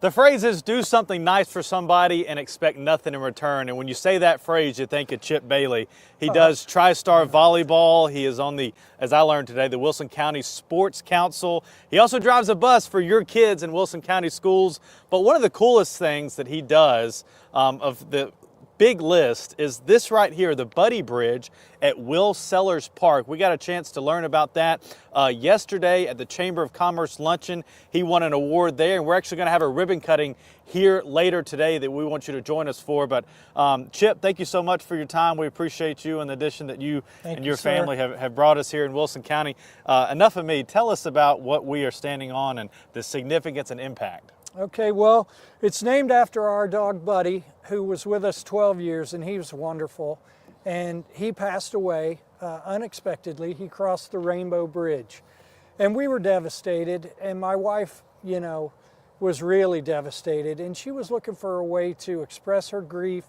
The phrase is do something nice for somebody and expect nothing in return. And when you say that phrase, you think of Chip Bailey. He does TriStar Volleyball. He is on the, as I learned today, the Wilson County Sports Council. He also drives a bus for your kids in Wilson County schools. But one of the coolest things that he does of the big list is this right here, the Buddy Bridge at Will Sellers Park. We got a chance to learn about that yesterday at the Chamber of Commerce luncheon. He won an award there, and we're actually going to have a ribbon cutting here later today that we want you to join us for. But Chip, thank you so much for your time. We appreciate you and the addition that you and your family have brought us here in Wilson County. Enough of me. Tell us about what we are standing on and the significance and impact. Okay, well, it's named after our dog Buddy, who was with us 12 years, and he was wonderful. And he passed away unexpectedly. He crossed the Rainbow Bridge. And we were devastated, and my wife, you know, was really devastated. And she was looking for a way to express her grief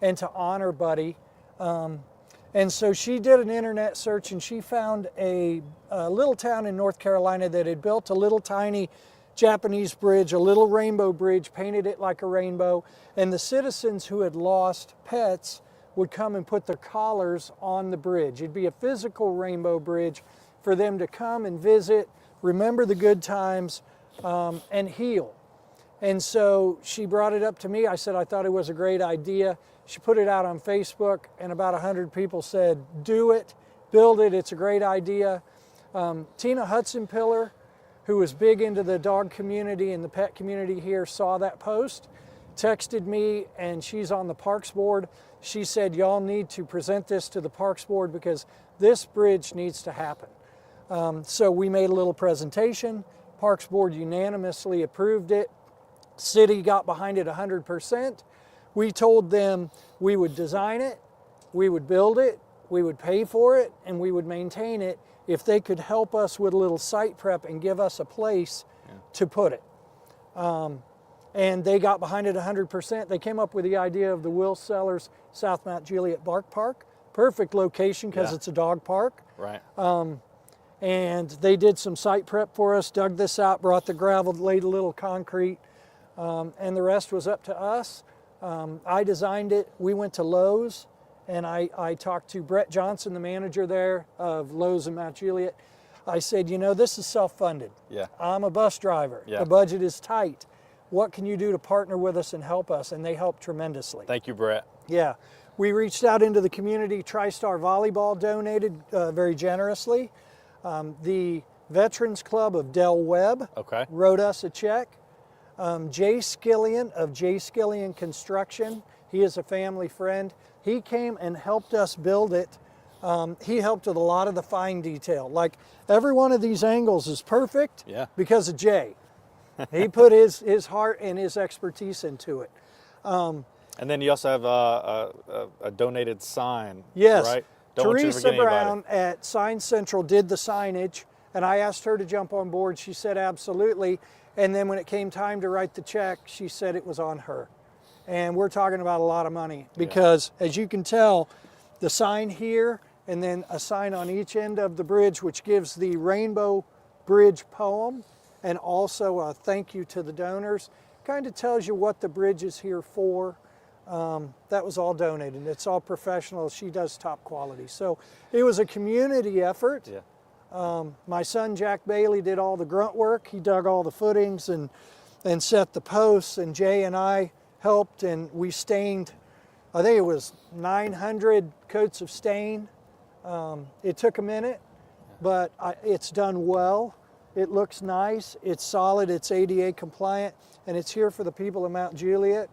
and to honor Buddy. And so she did an internet search, and she found a little town in North Carolina that had built a little tiny Japanese bridge, a little rainbow bridge, painted it like a rainbow, and the citizens who had lost pets would come and put their collars on the bridge. It'd be a physical rainbow bridge for them to come and visit, remember the good times, and heal. And so she brought it up to me. I said I thought it was a great idea. She put it out on Facebook, and about 100 people said, do it, build it, it's a great idea. Tina Hudson Pillar, who was big into the dog community and the pet community here, saw that post, texted me, and she's on the Parks Board. She said, y'all need to present this to the Parks Board because this bridge needs to happen. So we made a little presentation. Parks Board unanimously approved it. City got behind it 100%. We told them we would design it, we would build it, we would pay for it, and we would maintain it if they could help us with a little site prep and give us a place to put it. And they got behind it 100%. They came up with the idea of the Will Sellers South Mount Juliet Bark Park. Perfect location because it's a dog park. Right. And they did some site prep for us, dug this out, brought the gravel, laid a little concrete, and the rest was up to us. I designed it. We went to Lowe's, and I talked to Brett Johnson, the manager there of Lowe's in Mount Juliet. I said, you know, this is self-funded. Yeah. I'm a bus driver. Yeah. The budget is tight. What can you do to partner with us and help us? And they helped tremendously. Thank you, Brett. Yeah. We reached out into the community. TriStar Volleyball donated very generously. The Veterans Club of Del Webb wrote us a check. Jay Skillian of Jay Skillian Construction, he is a family friend. He came and helped us build it. He helped with a lot of the fine detail. Like every one of these angles is perfect because of Jay. He put his heart and his expertise into it. And then you also have a donated sign, yes. right? Teresa Brown at Sign Central did the signage, and I asked her to jump on board. She said absolutely. And then when it came time to write the check, she said it was on her. And we're talking about a lot of money because, as you can tell, the sign here and then a sign on each end of the bridge, which gives the Rainbow Bridge poem and also a thank you to the donors, kind of tells you what the bridge is here for. That was all donated. It's all professional. She does top quality. So it was a community effort. Yeah. My son, Jack Bailey, did all the grunt work. He dug all the footings and set the posts, and Jay and I helped, and we stained, I think it was 900 coats of stain. It took a minute, but it's done well. It looks nice, it's solid, it's ADA compliant, and it's here for the people of Mount Juliet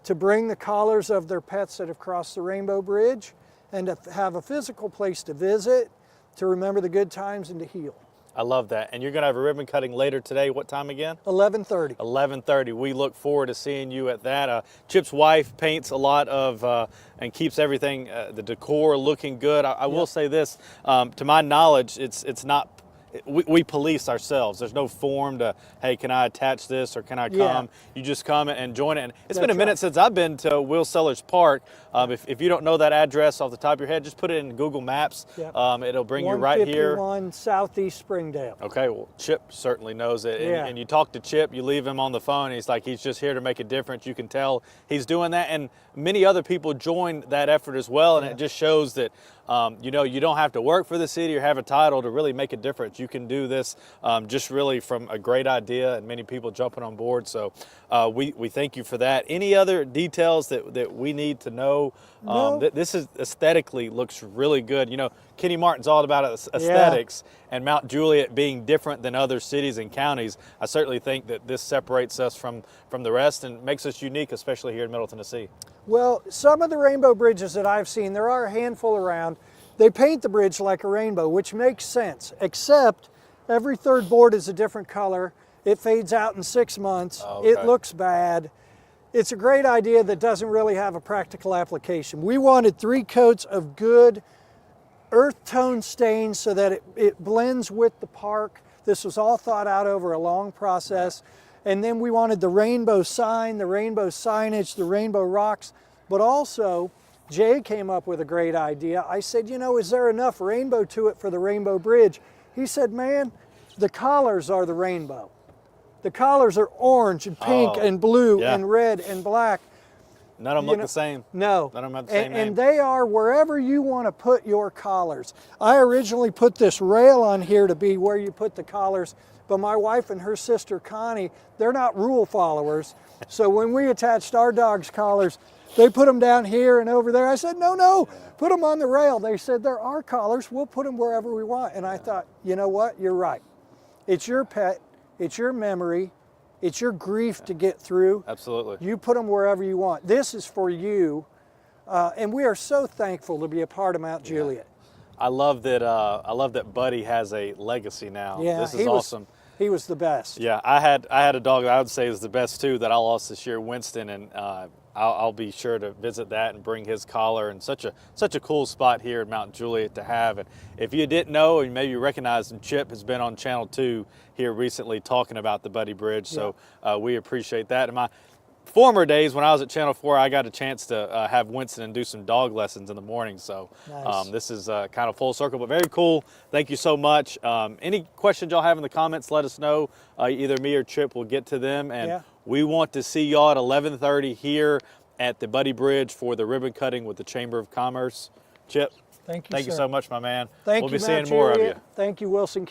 to bring the collars of their pets that have crossed the Rainbow Bridge and to have a physical place to visit, to remember the good times and to heal. I love that. And you're going to have a ribbon cutting later today. What time again? 11:30. 11:30. We look forward to seeing you at that. Chip's wife paints a lot of and keeps everything, the decor looking good. I will say this, to my knowledge, it's not we police ourselves. There's no form to, hey, can I attach this or can I come? You just come and join it. And it's been a minute since I've been to Will Sellers Park. If you don't know that address off the top of your head, just put it in Google Maps. It'll bring you right here. 151 Southeast Springdale. Okay, well, Chip certainly knows it. And you talk to Chip, you leave him on the phone, he's like, he's just here to make a difference. You can tell he's doing that. And many other people join that effort as well. And it just shows that, you know, you don't have to work for the city or have a title to really make a difference. You can do this just really from a great idea and many people jumping on board. So we thank you for that. Any other details that we need to know? This is aesthetically looks really good. You know, Kenny Martin's all about aesthetics, and Mount Juliet being different than other cities and counties. I certainly think that this separates us from the rest and makes us unique, especially here in Middle Tennessee. Well, some of the rainbow bridges that I've seen, there are a handful around, they paint the bridge like a rainbow, which makes sense, except every third board is a different color. It fades out in 6 months. It looks bad. It's a great idea that doesn't really have a practical application. We wanted 3 coats of good earth tone stains so that it blends with the park. This was all thought out over a long process. And then we wanted the rainbow sign, the rainbow signage, the rainbow rocks, but also Jay came up with a great idea. I said, you know, is there enough rainbow to it for the rainbow bridge? He said, man, the collars are the rainbow. The collars are orange and pink and blue and red and black. None of them look the same. No. None of them have the same name. And they are wherever you want to put your collars. I originally put this rail on here to be where you put the collars, but my wife and her sister Connie, they're not rule followers. So when we attached our dog's collars, they put them down here and over there. I said, no, put them on the rail. They said, there are collars. We'll put them wherever we want. And I thought, you know what? You're right. It's your pet. It's your memory. It's your grief to get through. Absolutely. You put them wherever you want. This is for you. And we are so thankful to be a part of Mount Juliet. I love that Buddy has a legacy now. Yeah, this is awesome. He was the best. Yeah, I had a dog that I would say is the best too that I lost this year, Winston, and I'll be sure to visit that and bring his collar. And such a cool spot here in Mount Juliet to have. And if you didn't know, and maybe you recognize him, Chip has been on Channel 2 here recently talking about the Buddy Bridge. So we appreciate that. In my former days when I was at Channel 4, I got a chance to have Winston and do some dog lessons in the morning. So this is kind of full circle, but very cool. Thank you so much. Any questions y'all have in the comments, let us know. Either me or Chip will get to them. And we want to see y'all at 11:30 here at the Buddy Bridge for the ribbon cutting with the Chamber of Commerce. Chip, thank you so much, my man. Thank we'll you, be seeing Mount more of Juliet. you. Thank you, Wilson County.